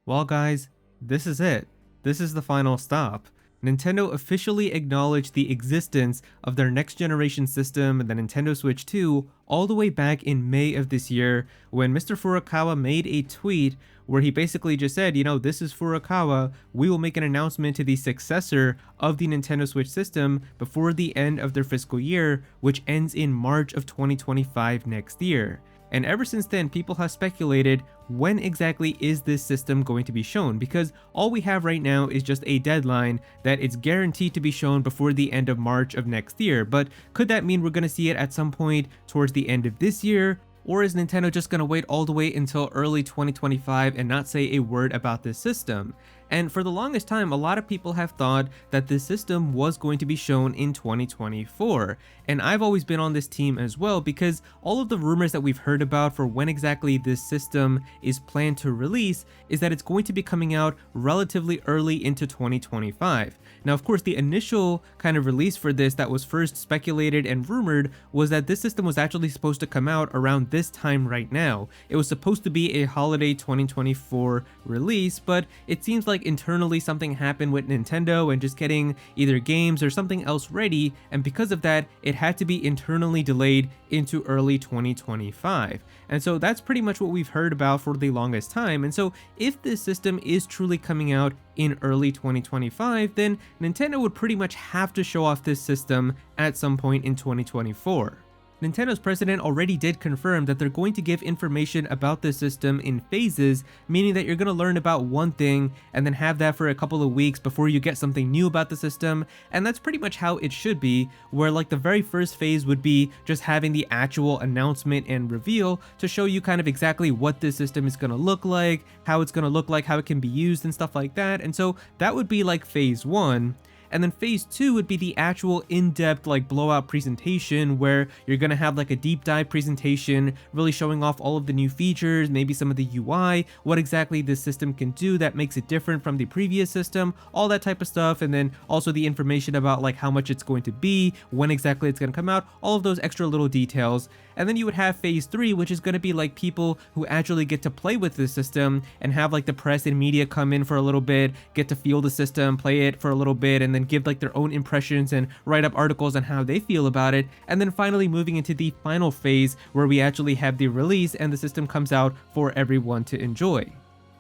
Well, guys, this is it. This is the final stop. Nintendo officially acknowledged the existence of their next generation system, the Nintendo Switch 2, all the way back in May of this year when Mr. Furukawa made a tweet where he basically just said, this is Furukawa, we will make an announcement to the successor of the Nintendo Switch system before the end of their fiscal year, which ends in March of 2025 next year. And ever since then, people have speculated, when exactly is this system going to be shown? Because all we have right now is just a deadline that it's guaranteed to be shown before the end of March of next year. But could that mean we're going to see it at some point towards the end of this year? Or is Nintendo just going to wait all the way until early 2025 and not say a word about this system? And for the longest time, a lot of people have thought that this system was going to be shown in 2024. And I've always been on this team as well, because all of the rumors that we've heard about for when exactly this system is planned to release is that it's going to be coming out relatively early into 2025. Now, of course, the initial kind of release for this that was first speculated and rumored was that this system was actually supposed to come out around this time right now. It was supposed to be a holiday 2024 release, but it seems like internally something happened with Nintendo and just getting either games or something else ready, and because of that, it had to be internally delayed into early 2025. And so that's pretty much what we've heard about for the longest time. And so if this system is truly coming out in early 2025, then Nintendo would pretty much have to show off this system at some point in 2024. Nintendo's president already did confirm that they're going to give information about this system in phases, meaning that you're going to learn about one thing and then have that for a couple of weeks before you get something new about the system. And that's pretty much how it should be, where like the very first phase would be just having the actual announcement and reveal to show you kind of exactly what this system is going to look like, how it's going to look like, how it can be used and stuff like that. And so that would be like phase 1. And then phase 2 would be the actual in-depth like blowout presentation, where you're gonna have like a deep dive presentation really showing off all of the new features, maybe some of the UI, what exactly this system can do that makes it different from the previous system, all that type of stuff. And then also the information about like how much it's going to be, when exactly it's gonna come out, all of those extra little details. And then you would have phase 3, which is going to be like people who actually get to play with the system and have like the press and media come in for a little bit, get to feel the system, play it for a little bit, and then give like their own impressions and write up articles on how they feel about it. And then finally moving into the final phase where we actually have the release and the system comes out for everyone to enjoy.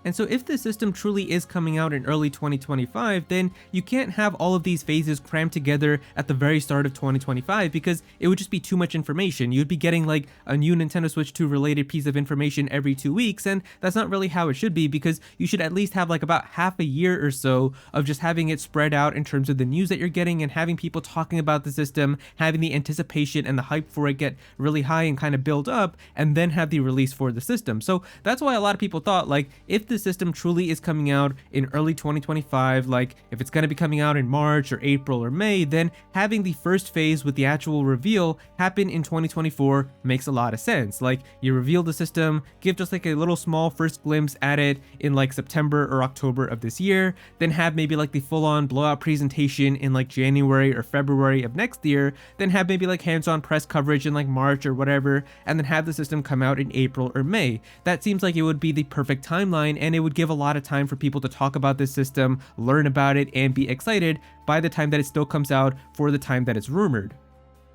And so if the system truly is coming out in early 2025, then you can't have all of these phases crammed together at the very start of 2025, because it would just be too much information. You'd be getting like a new Nintendo Switch 2 related piece of information every 2 weeks, and that's not really how it should be, because you should at least have like about half a year or so of just having it spread out in terms of the news that you're getting and having people talking about the system, having the anticipation and the hype for it get really high and kind of build up, and then have the release for the system. So that's why a lot of people thought, like, if the system truly is coming out in early 2025, like if it's going to be coming out in March or April or May, then having the first phase with the actual reveal happen in 2024 makes a lot of sense. Like, you reveal the system, give just like a little small first glimpse at it in like September or October of this year, then have maybe like the full-on blowout presentation in like January or February of next year, then have maybe like hands-on press coverage in like March or whatever, and then have the system come out in April or May. That seems like it would be the perfect timeline, and it would give a lot of time for people to talk about this system, learn about it, and be excited by the time that it still comes out for the time that it's rumored.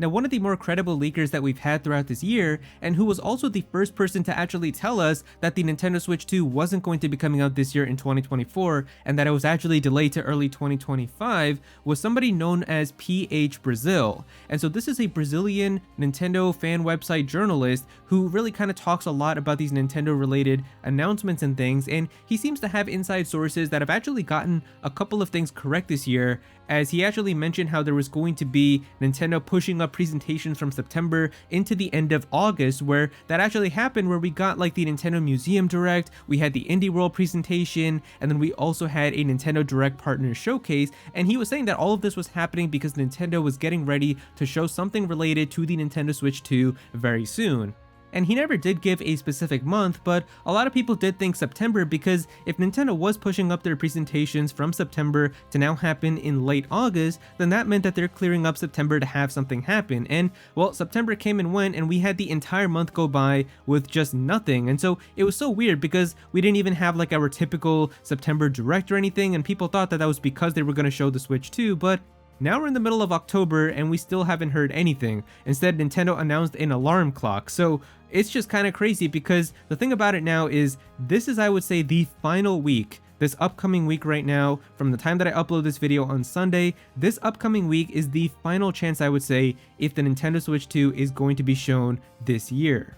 Now, one of the more credible leakers that we've had throughout this year, and who was also the first person to actually tell us that the Nintendo Switch 2 wasn't going to be coming out this year in 2024, and that it was actually delayed to early 2025, was somebody known as PH Brazil. And so this is a Brazilian Nintendo fan website journalist who really kind of talks a lot about these Nintendo related announcements and things, and he seems to have inside sources that have actually gotten a couple of things correct this year, as he actually mentioned how there was going to be Nintendo pushing up presentations from September into the end of August, where that actually happened, where we got like the Nintendo Museum Direct, we had the Indie World presentation, and then we also had a Nintendo Direct Partner Showcase. And he was saying that all of this was happening because Nintendo was getting ready to show something related to the Nintendo Switch 2 very soon. And he never did give a specific month, but a lot of people did think September, because if Nintendo was pushing up their presentations from September to now happen in late August, then that meant that they're clearing up September to have something happen. And well, September came and went, and we had the entire month go by with just nothing. And so it was so weird, because we didn't even have like our typical September Direct or anything, and people thought that that was because they were going to show the Switch 2, but now we're in the middle of October and we still haven't heard anything. Instead, Nintendo announced an alarm clock. So it's just kind of crazy, because the thing about it now is this is, I would say, the final week. This upcoming week right now, from the time that I upload this video on Sunday, this upcoming week is the final chance, I would say, if the Nintendo Switch 2 is going to be shown this year.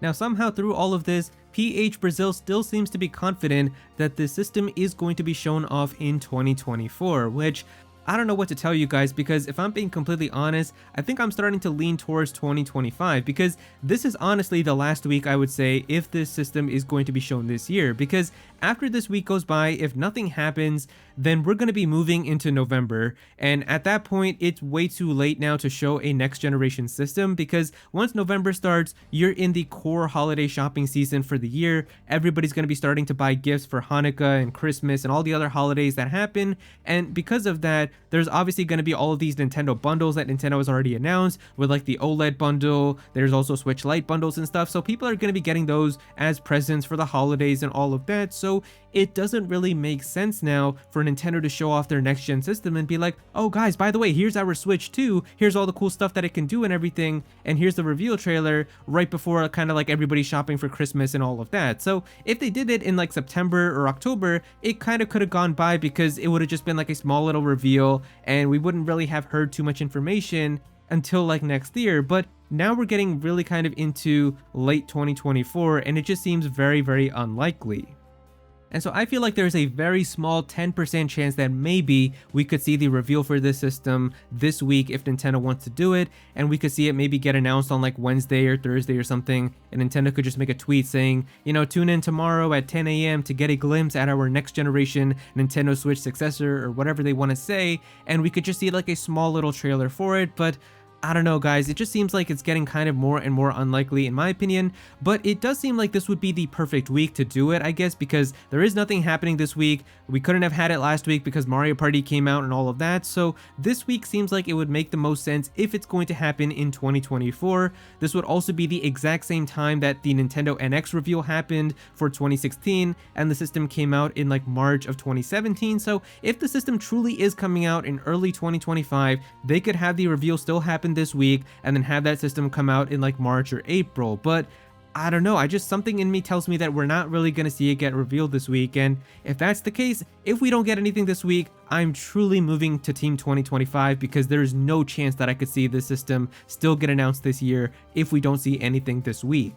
Now, somehow through all of this, PH Brazil still seems to be confident that the system is going to be shown off in 2024, which I don't know what to tell you guys, because if I'm being completely honest, I think I'm starting to lean towards 2025, because this is honestly the last week, I would say, if this system is going to be shown this year, because after this week goes by, if nothing happens, then we're going to be moving into November, and at that point, it's way too late now to show a next generation system, because once November starts, you're in the core holiday shopping season for the year. Everybody's going to be starting to buy gifts for Hanukkah and Christmas and all the other holidays that happen, and because of that, there's obviously going to be all of these Nintendo bundles that Nintendo has already announced, with like the OLED bundle. There's also Switch Lite bundles and stuff, so people are going to be getting those as presents for the holidays and all of that. So it doesn't really make sense now for Nintendo to show off their next gen system and be like, oh guys, by the way, here's our Switch 2, here's all the cool stuff that it can do and everything, and here's the reveal trailer right before kind of like everybody's shopping for Christmas and all of that. So if they did it in like September or October, it kind of could have gone by, because it would have just been like a small little reveal and we wouldn't really have heard too much information until like next year. But now we're getting really kind of into late 2024, and it just seems very, very unlikely. And so I feel like there's a very small 10% chance that maybe we could see the reveal for this system this week if Nintendo wants to do it, and we could see it maybe get announced on like Wednesday or Thursday or something, and Nintendo could just make a tweet saying, you know, tune in tomorrow at 10 a.m. to get a glimpse at our next generation Nintendo Switch successor, or whatever they want to say, and we could just see like a small little trailer for it. But I don't know, guys, it just seems like it's getting kind of more and more unlikely in my opinion, but it does seem like this would be the perfect week to do it, I guess, because there is nothing happening this week. We couldn't have had it last week because Mario Party came out and all of that, so this week seems like it would make the most sense if it's going to happen in 2024. This would also be the exact same time that the Nintendo NX reveal happened for 2016, and the system came out in like March of 2017, so if the system truly is coming out in early 2025, they could have the reveal still happen this week and then have that system come out in like March or April. But I don't know, something in me tells me that we're not really going to see it get revealed this week, and if that's the case, if we don't get anything this week, I'm truly moving to Team 2025, because there's no chance that I could see this system still get announced this year if we don't see anything this week.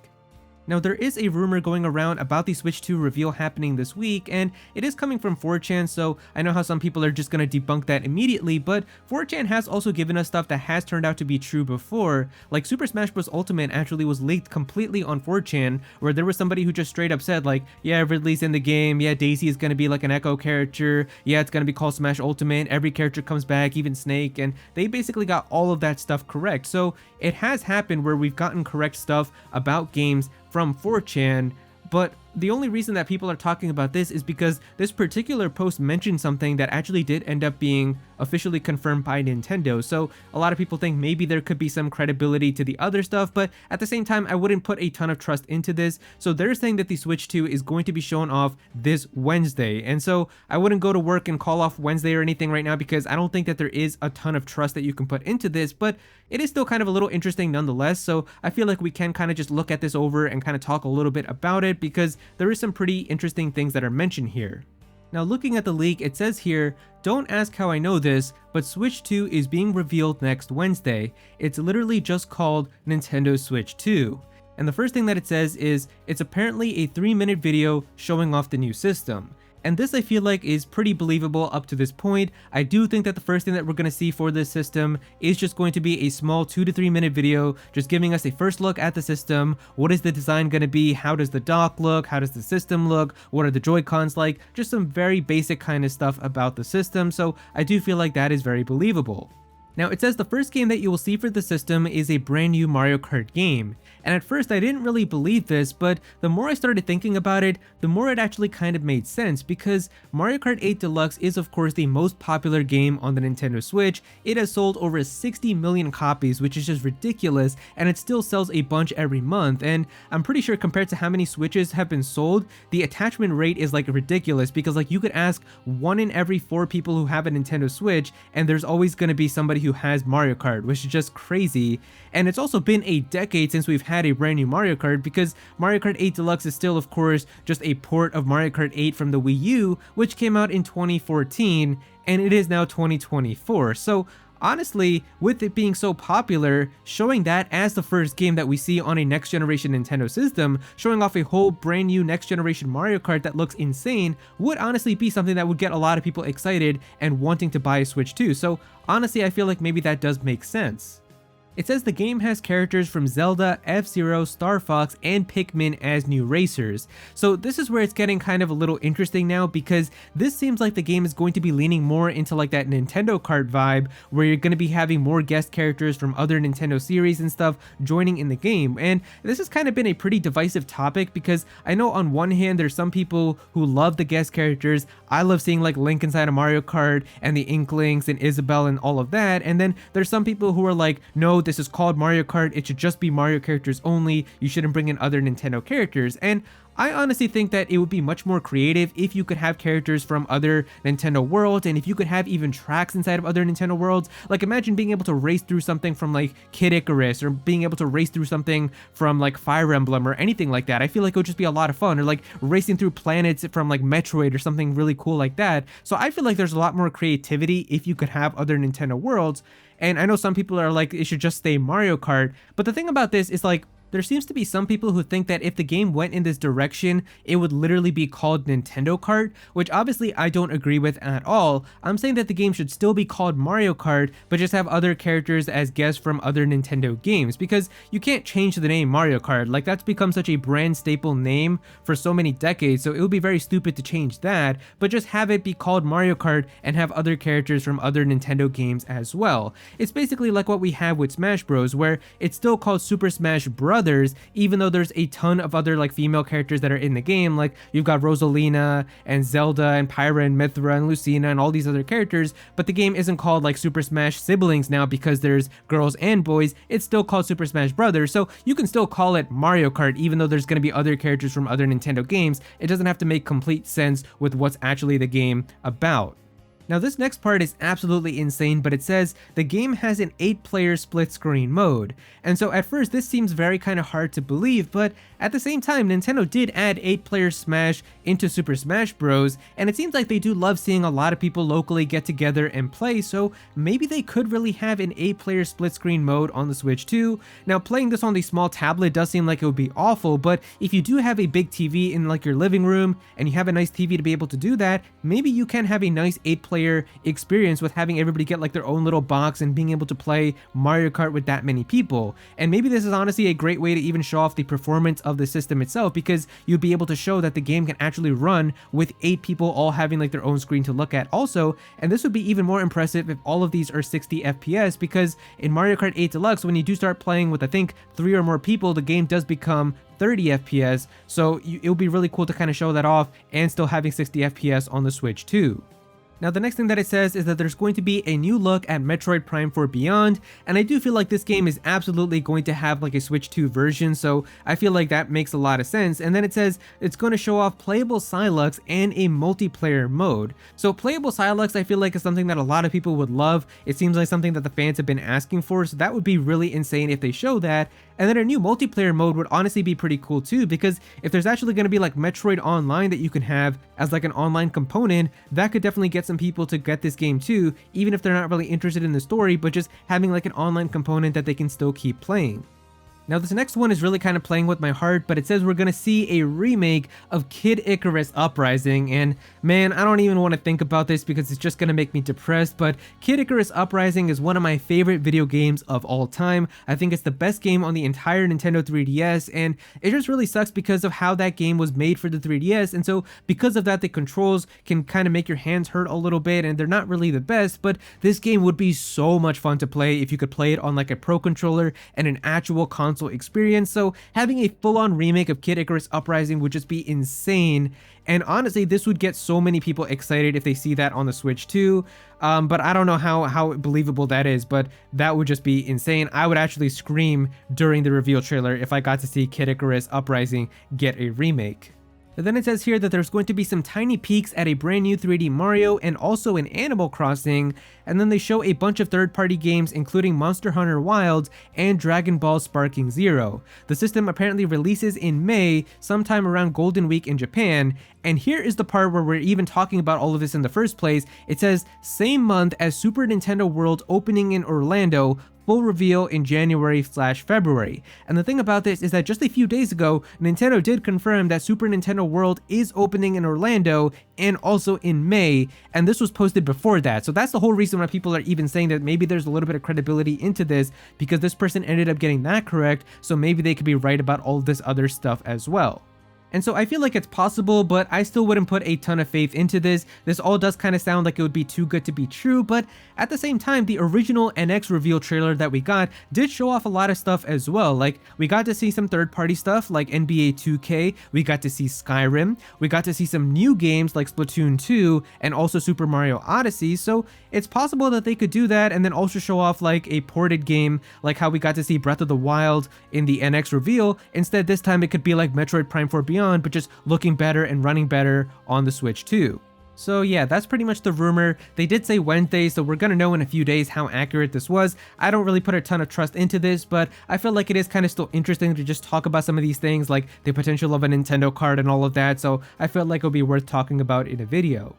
Now, there is a rumor going around about the Switch 2 reveal happening this week, and it is coming from 4chan, so I know how some people are just going to debunk that immediately, but 4chan has also given us stuff that has turned out to be true before. Like Super Smash Bros. Ultimate actually was leaked completely on 4chan, where there was somebody who just straight up said like, yeah, Ridley's in the game, yeah, Daisy is going to be like an Echo character, yeah, it's going to be called Smash Ultimate, every character comes back, even Snake, and they basically got all of that stuff correct. So it has happened where we've gotten correct stuff about games from 4chan, but the only reason that people are talking about this is because this particular post mentioned something that actually did end up being officially confirmed by Nintendo. So a lot of people think maybe there could be some credibility to the other stuff, but at the same time, I wouldn't put a ton of trust into this. So they're saying that the Switch 2 is going to be shown off this Wednesday. And so I wouldn't go to work and call off Wednesday or anything right now, because I don't think that there is a ton of trust that you can put into this, but it is still kind of a little interesting nonetheless. So I feel like we can kind of just look at this over and kind of talk a little bit about it, because there is some pretty interesting things that are mentioned here. Now, looking at the leak, it says here, don't ask how I know this, but Switch 2 is being revealed next Wednesday. It's literally just called Nintendo Switch 2. And the first thing that it says is, it's apparently a 3-minute video showing off the new system. And this I feel like is pretty believable up to this point. I do think that the first thing that we're going to see for this system is just going to be a small 2 to 3 minute video just giving us a first look at the system. What is the design going to be? How does the dock look? How does the system look? What are the Joy-Cons like? Just some very basic kind of stuff about the system. So I do feel like that is very believable. Now it says the first game that you will see for the system is a brand new Mario Kart game. And at first I didn't really believe this, but the more I started thinking about it, the more it actually kind of made sense, because Mario Kart 8 Deluxe is of course the most popular game on the Nintendo Switch. It has sold over 60 million copies, which is just ridiculous, and it still sells a bunch every month. And I'm pretty sure compared to how many Switches have been sold, the attachment rate is like ridiculous, because like you could ask 1 in every 4 people who have a Nintendo Switch, and there's always going to be somebody who has Mario Kart, which is just crazy. And it's also been a decade since we've had a brand new Mario Kart, because Mario Kart 8 Deluxe is still of course just a port of Mario Kart 8 from the Wii U, which came out in 2014, and it is now 2024. So honestly, with it being so popular, showing that as the first game that we see on a next generation Nintendo system, showing off a whole brand new next generation Mario Kart that looks insane, would honestly be something that would get a lot of people excited and wanting to buy a Switch too. So honestly, I feel like maybe that does make sense. It says the game has characters from Zelda, F-Zero, Star Fox, and Pikmin as new racers. So this is where it's getting kind of a little interesting now, because this seems like the game is going to be leaning more into like that Nintendo Kart vibe, where you're going to be having more guest characters from other Nintendo series and stuff joining in the game. And this has kind of been a pretty divisive topic, because I know on one hand there's some people who love the guest characters. I love seeing like Link inside of Mario Kart and the Inklings and Isabelle and all of that. And then there's some people who are like, no, this is called Mario Kart, it should just be Mario characters only, you shouldn't bring in other Nintendo characters. And I honestly think that it would be much more creative if you could have characters from other Nintendo worlds, and if you could have even tracks inside of other Nintendo worlds. Like imagine being able to race through something from like Kid Icarus, or being able to race through something from like Fire Emblem or anything like that. I feel like it would just be a lot of fun, or like racing through planets from like Metroid or something really cool like that. So I feel like there's a lot more creativity if you could have other Nintendo worlds. And I know some people are like, it should just stay Mario Kart, but the thing about this is like, there seems to be some people who think that if the game went in this direction, it would literally be called Nintendo Kart, which obviously I don't agree with at all. I'm saying that the game should still be called Mario Kart, but just have other characters as guests from other Nintendo games, because you can't change the name Mario Kart. Like that's become such a brand staple name for so many decades, so it would be very stupid to change that, but just have it be called Mario Kart and have other characters from other Nintendo games as well. It's basically like what we have with Smash Bros, where it's still called Super Smash Bros, even though there's a ton of other like female characters that are in the game. Like you've got Rosalina and Zelda and Pyra and Mithra and Lucina and all these other characters, but the game isn't called like Super Smash Siblings now because there's girls and boys. It's still called Super Smash Brothers, so you can still call it Mario Kart even though there's going to be other characters from other Nintendo games. It doesn't have to make complete sense with what's actually the game about. Now this next part is absolutely insane, but it says the game has an 8-player split screen mode. And so at first this seems very kind of hard to believe, but at the same time Nintendo did add 8-player Smash into Super Smash Bros, and it seems like they do love seeing a lot of people locally get together and play, so maybe they could really have an 8-player split screen mode on the Switch too. Now playing this on the small tablet does seem like it would be awful, but if you do have a big TV in like your living room and you have a nice TV to be able to do that, maybe you can have a nice 8-player experience with having everybody get like their own little box and being able to play Mario Kart with that many people. And maybe this is honestly a great way to even show off the performance of the system itself, because you'd be able to show that the game can actually run with 8 people all having like their own screen to look at also. And this would be even more impressive if all of these are 60 FPS, because in Mario Kart 8 Deluxe, when you do start playing with I think 3 or more people, the game does become 30 FPS, so it would be really cool to kind of show that off and still having 60 FPS on the Switch too. Now the next thing that it says is that there's going to be a new look at Metroid Prime 4 Beyond, and I do feel like this game is absolutely going to have like a Switch 2 version, so I feel like that makes a lot of sense. And then it says it's going to show off playable Silux and a multiplayer mode. So playable Silux I feel like is something that a lot of people would love. It seems like something that the fans have been asking for, so that would be really insane if they show that. And then a new multiplayer mode would honestly be pretty cool too, because if there's actually going to be like Metroid Online that you can have as like an online component, that could definitely get some people to get this game too, even if they're not really interested in the story, but just having like an online component that they can still keep playing. Now this next one is really kind of playing with my heart, but it says we're gonna see a remake of Kid Icarus Uprising, and man, I don't even want to think about this because it's just gonna make me depressed, but Kid Icarus Uprising is one of my favorite video games of all time. I think it's the best game on the entire Nintendo 3DS, and it just really sucks because of how that game was made for the 3DS, and so because of that, the controls can kind of make your hands hurt a little bit, and they're not really the best, but this game would be so much fun to play if you could play it on like a Pro controller and an actual console experience. So having a full-on remake of Kid Icarus Uprising would just be insane, and honestly this would get so many people excited if they see that on the Switch too. But I don't know how believable that is, but that would just be insane. I would actually scream during the reveal trailer if I got to see Kid Icarus Uprising get a remake. And then it says here that there's going to be some tiny peeks at a brand new 3D Mario and also an Animal Crossing, and then they show a bunch of third-party games including Monster Hunter Wilds and Dragon Ball Sparking Zero. The system apparently releases in May, sometime around Golden Week in Japan, and here is the part where we're even talking about all of this in the first place. It says, same month as Super Nintendo World opening in Orlando, full reveal in January/February. And the thing about this is that just a few days ago, Nintendo did confirm that Super Nintendo World is opening in Orlando and also in May, and this was posted before that. So that's the whole reason why people are even saying that maybe there's a little bit of credibility into this, because this person ended up getting that correct, so maybe they could be right about all of this other stuff as well. And so I feel like it's possible, but I still wouldn't put a ton of faith into this. This all does kind of sound like it would be too good to be true, but at the same time, the original NX reveal trailer that we got did show off a lot of stuff as well. Like, we got to see some third-party stuff like NBA 2K, we got to see Skyrim, we got to see some new games like Splatoon 2 and also Super Mario Odyssey, so it's possible that they could do that and then also show off like a ported game like how we got to see Breath of the Wild in the NX reveal. Instead, this time it could be like Metroid Prime 4 Beyond, but just looking better and running better on the Switch too. So yeah, that's pretty much the rumor. They did say Wednesday, so we're gonna know in a few days how accurate this was. I don't really put a ton of trust into this, but I feel like it is kind of still interesting to just talk about some of these things, like the potential of a Nintendo card and all of that, so I felt like it would be worth talking about in a video.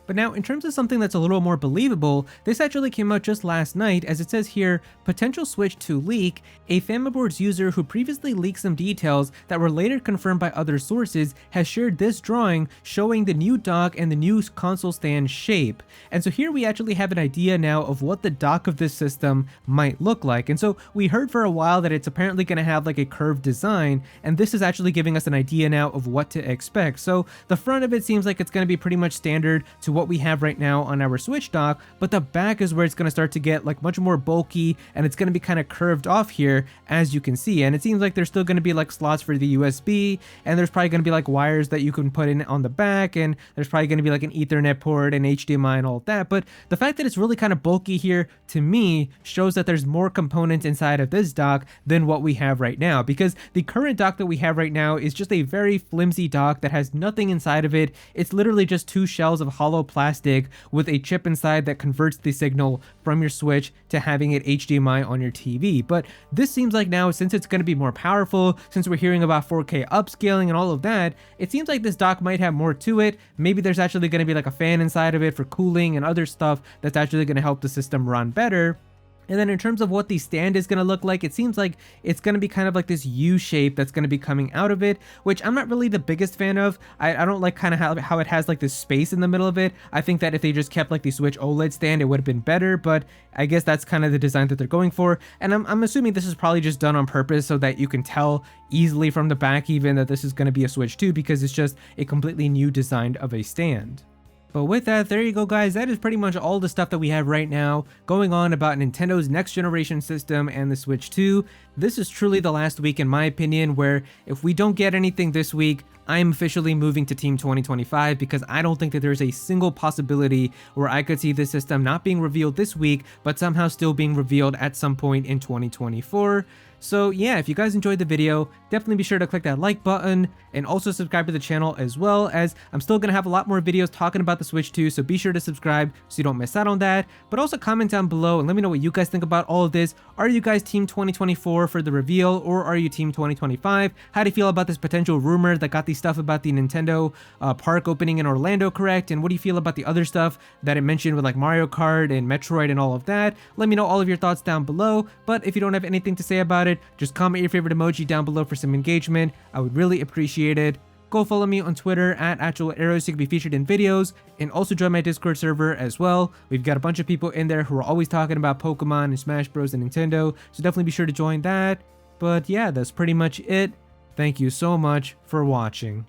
But now, in terms of something that's a little more believable, this actually came out just last night, as it says here, potential Switch 2 leak. A Famiboards user who previously leaked some details that were later confirmed by other sources has shared this drawing showing the new dock and the new console stand shape. And so here we actually have an idea now of what the dock of this system might look like. And so we heard for a while that it's apparently going to have like a curved design, and this is actually giving us an idea now of what to expect. So the front of it seems like it's going to be pretty much standard to what we have right now on our Switch dock, but the back is where it's going to start to get like much more bulky, and it's going to be kind of curved off here, as you can see. And it seems like there's still going to be like slots for the USB, and there's probably going to be like wires that you can put in on the back, and there's probably going to be like an Ethernet port and HDMI and all of that. But the fact that it's really kind of bulky here, to me, shows that there's more components inside of this dock than what we have right now, because the current dock that we have right now is just a very flimsy dock that has nothing inside of it. It's literally just two shells of hollow plastic with a chip inside that converts the signal from your Switch to having it HDMI on your TV. But this seems like now, since it's going to be more powerful, since we're hearing about 4K upscaling and all of that, it seems like this dock might have more to it. Maybe there's actually going to be like a fan inside of it for cooling and other stuff that's actually going to help the system run better. And then in terms of what the stand is going to look like, it seems like it's going to be kind of like this U shape that's going to be coming out of it, which I'm not really the biggest fan of. I don't like kind of how it has like this space in the middle of it. I think that if they just kept like the Switch OLED stand, it would have been better, but I guess that's kind of the design that they're going for. And I'm assuming this is probably just done on purpose so that you can tell easily from the back even that this is going to be a Switch 2, because it's just a completely new design of a stand. But with that, there you go guys, that is pretty much all the stuff that we have right now going on about Nintendo's next generation system and the Switch 2. This is truly the last week in my opinion where if we don't get anything this week, I'm officially moving to Team 2025, because I don't think that there's a single possibility where I could see this system not being revealed this week, but somehow still being revealed at some point in 2024. So yeah, if you guys enjoyed the video, definitely be sure to click that like button and also subscribe to the channel, as well as I'm still going to have a lot more videos talking about the Switch 2, so be sure to subscribe so you don't miss out on that. But also comment down below and let me know what you guys think about all of this. Are you guys Team 2024 for the reveal, or are you Team 2025? How do you feel about this potential rumor that got the stuff about the Nintendo park opening in Orlando correct? And what do you feel about the other stuff that it mentioned with like Mario Kart and Metroid and all of that? Let me know all of your thoughts down below. But if you don't have anything to say about it, it, just comment your favorite emoji down below for some engagement. I would really appreciate it. Go follow me on Twitter at @Aero so you can be featured in videos, and also join my Discord server as well. We've got a bunch of people in there who are always talking about Pokemon and Smash Bros and Nintendo, so definitely be sure to join that. But yeah, that's pretty much it. Thank you so much for watching.